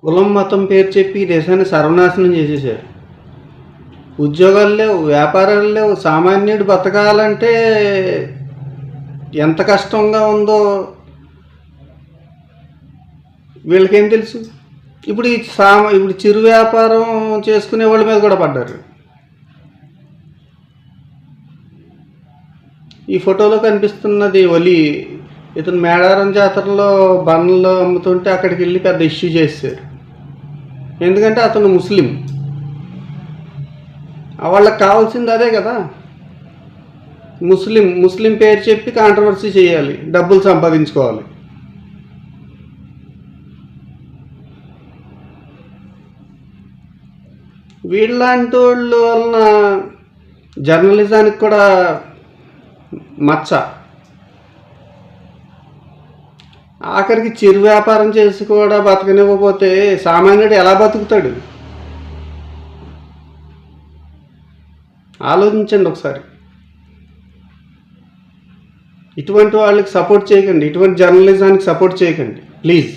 కులం మతం పేరు చెప్పి ఈ దేశాన్ని సర్వనాశనం చేసేసారు. ఉద్యోగాలు లేవు, వ్యాపారాలు లేవు. సామాన్యుడు బతకాలంటే ఎంత కష్టంగా ఉందో వీళ్ళకేం తెలుసు. ఇప్పుడు చిరు వ్యాపారం చేసుకునే వాళ్ళ మీద కూడా పడ్డారు. ఈ ఫోటోలో కనిపిస్తున్నది ఒలి. ఇతను మేడారం జాతరలో బండ్లు అమ్ముతుంటే అక్కడికి వెళ్ళి పెద్ద ఇష్యూ చేశారు. ఎందుకంటే అతను ముస్లిం. వాళ్ళకి కావాల్సింది అదే కదా. ముస్లిం పేరు చెప్పి కాంట్రవర్సీ చేయాలి, డబ్బులు సంపాదించుకోవాలి. వీళ్ళంటి వాళ్ళ వలన జర్నలిజానికి కూడా మచ్చ. ఆఖరికి చిరు వ్యాపారం చేసి కూడా బతకనివ్వకపోతే సామాన్యుడు ఎలా బతుకుతాడు? ఆలోచించండి ఒకసారి. ఇటువంటి వాళ్ళకి సపోర్ట్ చేయకండి, ఇటువంటి జర్నలిజానికి సపోర్ట్ చేయకండి ప్లీజ్.